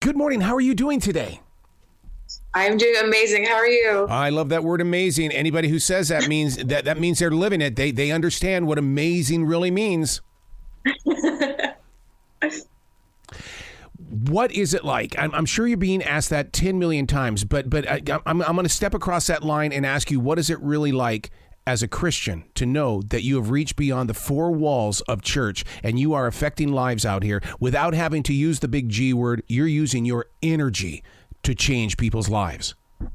Good morning. How are you doing today? I'm doing amazing. How are you? I love that word amazing. Anybody who says that means that means they're living it. They understand what amazing really means. What is it like? I'm sure you're being asked that 10 million times, but I'm going to step across that line and ask you, what is it really like as a Christian to know that you have reached beyond the four walls of church and you are affecting lives out here without having to use the big G word? You're using your energy to change people's lives. Oh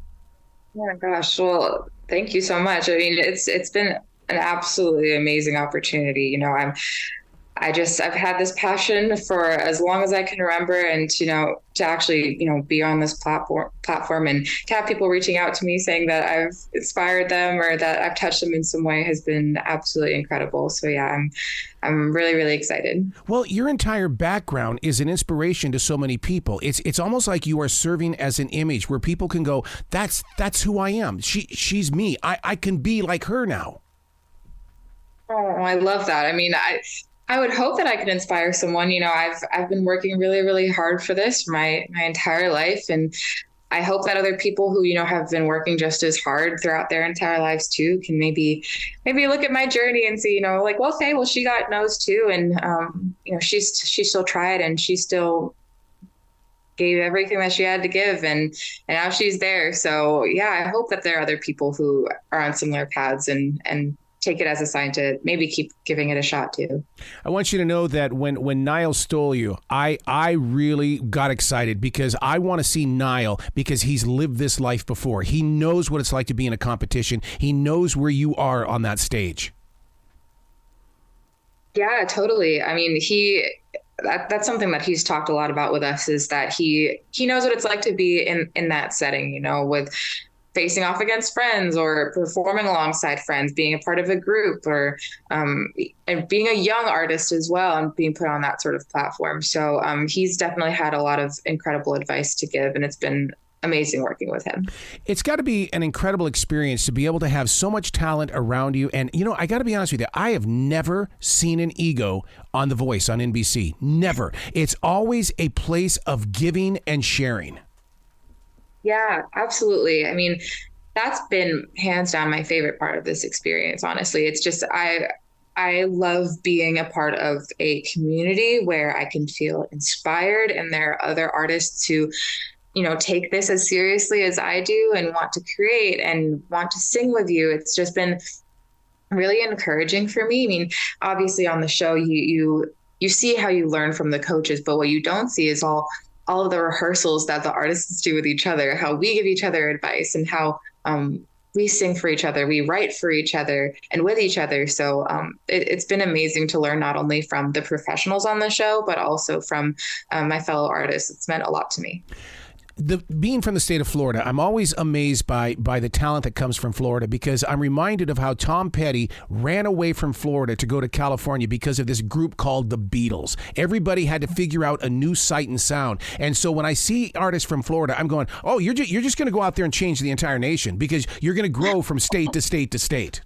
my gosh. Well, thank you so much. I mean, it's been an absolutely amazing opportunity. I've had this passion for as long as I can remember, and to actually be on this platform and to have people reaching out to me saying that I've inspired them or that I've touched them in some way has been absolutely incredible. So yeah, I'm really, really excited. Well, your entire background is an inspiration to so many people. It's almost like you are serving as an image where people can go, that's who I am. She's me. I can be like her now. Oh, I love that. I mean, I would hope that I could inspire someone. I've been working really, really hard for this for my entire life. And I hope that other people who, have been working just as hard throughout their entire lives too, can maybe look at my journey and see, like, well, okay, well, she got no's too. And, she still tried and she still gave everything that she had to give. And now she's there. So yeah, I hope that there are other people who are on similar paths and take it as a sign to maybe keep giving it a shot too. I want you to know that when Niall stole you, I really got excited because I want to see Niall because he's lived this life before. He knows what it's like to be in a competition. He knows where you are on that stage. Yeah, totally. I mean, that's something that he's talked a lot about with us, is that he knows what it's like to be in that setting, with facing off against friends or performing alongside friends, being a part of a group, or and being a young artist as well and being put on that sort of platform. So he's definitely had a lot of incredible advice to give, and it's been amazing working with him. It's got to be an incredible experience to be able to have so much talent around you. And, I got to be honest with you, I have never seen an ego on The Voice on NBC. Never. It's always a place of giving and sharing. Yeah, absolutely. I mean, that's been hands down my favorite part of this experience, honestly. It's just, I love being a part of a community where I can feel inspired, and there are other artists who, take this as seriously as I do and want to create and want to sing with you. It's just been really encouraging for me. I mean, obviously on the show, you see how you learn from the coaches, but what you don't see is all of the rehearsals that the artists do with each other, how we give each other advice, and how we sing for each other, we write for each other and with each other. So it's been amazing to learn not only from the professionals on the show, but also from my fellow artists. It's meant a lot to me. Being from the state of Florida, I'm always amazed by the talent that comes from Florida, because I'm reminded of how Tom Petty ran away from Florida to go to California because of this group called the Beatles. Everybody had to figure out a new sight and sound. And so when I see artists from Florida, I'm going, oh, you're just going to go out there and change the entire nation, because you're going to grow from state to state to state.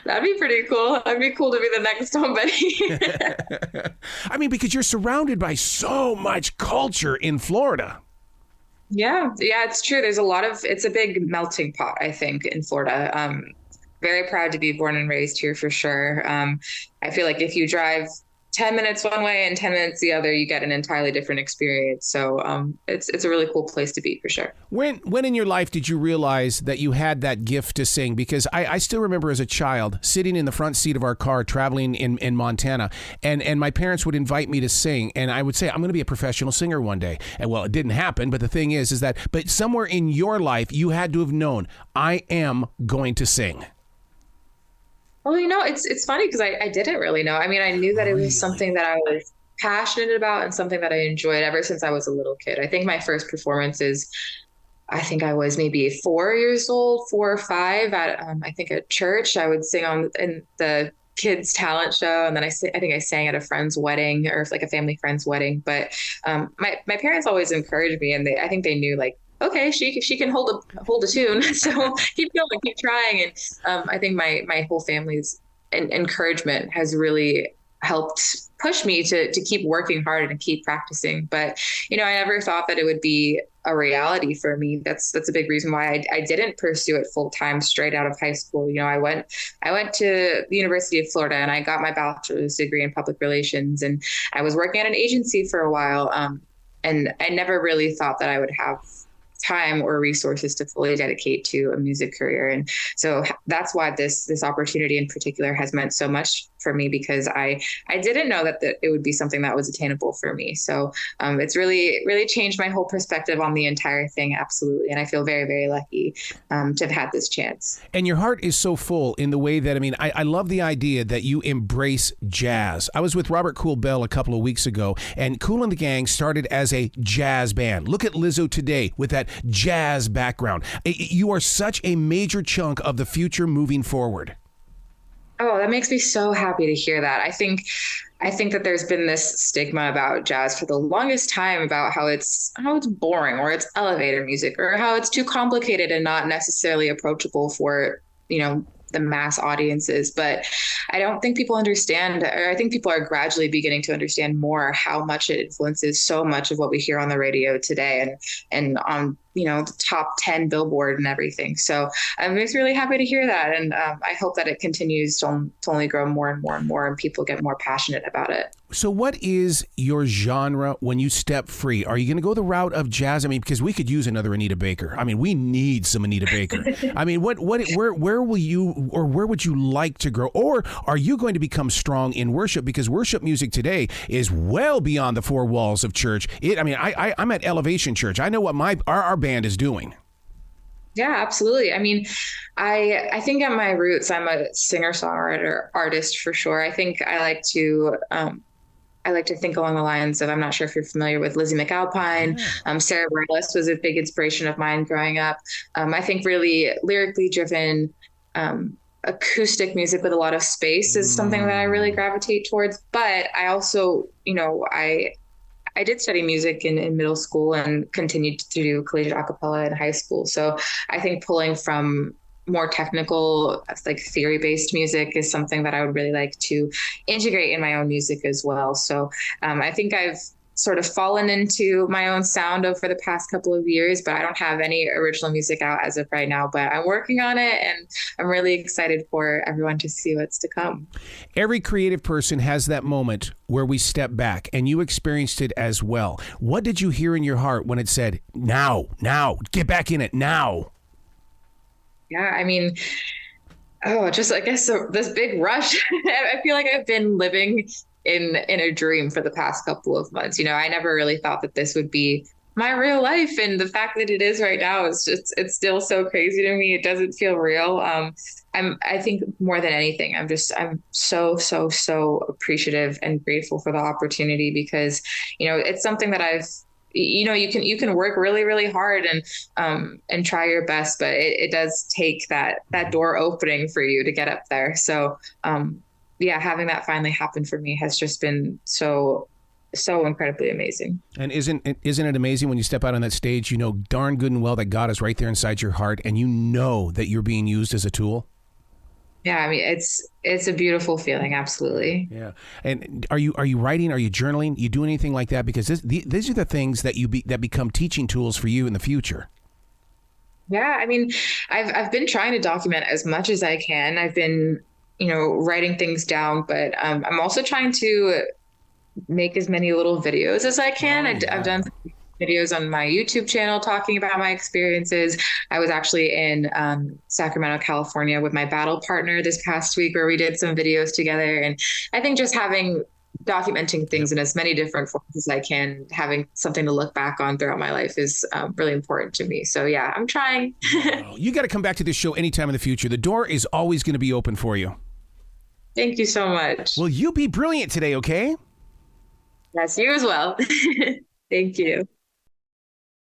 That'd be pretty cool. That'd be cool to be the next Tom Petty. I mean, because you're surrounded by so much culture in Florida. Yeah, it's true. It's a big melting pot, I think, in Florida. Very proud to be born and raised here for sure. I feel like if you drive 10 minutes one way and 10 minutes the other, you get an entirely different experience. So it's a really cool place to be for sure. When in your life did you realize that you had that gift to sing? Because I still remember as a child sitting in the front seat of our car traveling in Montana, and my parents would invite me to sing, and I would say, I'm going to be a professional singer one day. And well, it didn't happen, but the thing is that somewhere in your life you had to have known, I am going to sing. Well, it's funny because I didn't really know. I mean, I knew that it was something that I was passionate about and something that I enjoyed ever since I was a little kid. I think my first performances, I think I was maybe 4 years old, 4 or 5 at, I think at church. I would sing in the kids talent show. And then I think I sang at a friend's wedding, or like a family friend's wedding. But my parents always encouraged me, and I think they knew, like, okay, she can hold a tune. So keep going, keep trying. And I think my whole family's encouragement has really helped push me to keep working hard and keep practicing. But, I never thought that it would be a reality for me. That's a big reason why I didn't pursue it full time straight out of high school. I went to the University of Florida and I got my bachelor's degree in public relations, and I was working at an agency for a while. And I never really thought that I would have time or resources to fully dedicate to a music career. And so that's why this opportunity in particular has meant so much for me, because I didn't know that it would be something that was attainable for me. So it's really changed my whole perspective on the entire thing. Absolutely. And I feel very, very lucky to have had this chance. And your heart is so full in the way that, I love the idea that you embrace jazz. I was with Robert Cool Bell a couple of weeks ago, and Kool and the Gang started as a jazz band. Look at Lizzo today with that jazz background. You are such a major chunk of the future moving forward. Oh, that makes me so happy to hear that. I think that there's been this stigma about jazz for the longest time about how it's boring, or it's elevator music, or how it's too complicated and not necessarily approachable for, the mass audiences. But I don't think people understand, or I think people are gradually beginning to understand more how much it influences so much of what we hear on the radio today and on, the top 10 Billboard and everything. So I'm just really happy to hear that. And I hope that it continues to only grow more and more and more, and people get more passionate about it. So what is your genre when you step free? Are you going to go the route of jazz? Because we could use another Anita Baker. We need some Anita Baker. Where will you, or where would you like to grow? Or are you going to become strong in worship? Because worship music today is well beyond the four walls of church. I'm at Elevation Church. I know what our band is doing. Yeah, absolutely. I think at my roots, I'm a singer-songwriter artist for sure. I think I like to think along the lines of, I'm not sure if you're familiar with Lizzie McAlpine. Sarah Bareilles was a big inspiration of mine growing up. I think really lyrically driven, acoustic music with a lot of space is something that I really gravitate towards. But I also, I did study music in middle school and continued to do collegiate a cappella in high school. So I think pulling from more technical, like theory-based music is something that I would really like to integrate in my own music as well. So I think I've sort of fallen into my own sound over the past couple of years, but I don't have any original music out as of right now, but I'm working on it, and I'm really excited for everyone to see what's to come. Every creative person has that moment where we step back, and you experienced it as well. What did you hear in your heart when it said, now, get back in it now? Yeah, just, I guess, this big rush. I feel like I've been living in a dream for the past couple of months. I never really thought that this would be my real life. And the fact that it is right now it's still so crazy to me. It doesn't feel real. I think more than anything, I'm so appreciative and grateful for the opportunity, because, it's something that I've, you can work really, really hard and try your best, but it does take that door opening for you to get up there. So, having that finally happen for me has just been so incredibly amazing. And isn't it amazing when you step out on that stage, you know darn good and well that God is right there inside your heart, and you know that you're being used as a tool? Yeah, it's a beautiful feeling, absolutely. Yeah. And are you writing? Are you journaling? You do anything like that? Because these are the things that that become teaching tools for you in the future. Yeah, I've been trying to document as much as I can. I've been, writing things down, but I'm also trying to make as many little videos as I can. I've done videos on my YouTube channel talking about my experiences. I was actually in Sacramento, California with my battle partner this past week, where we did some videos together. And I think just documenting things in as many different forms as I can, having something to look back on throughout my life is really important to me. So yeah, I'm trying. You got to come back to this show anytime in the future. The door is always going to be open for you. Thank you so much. Well, you be brilliant today, okay? Yes, you as well. Thank you.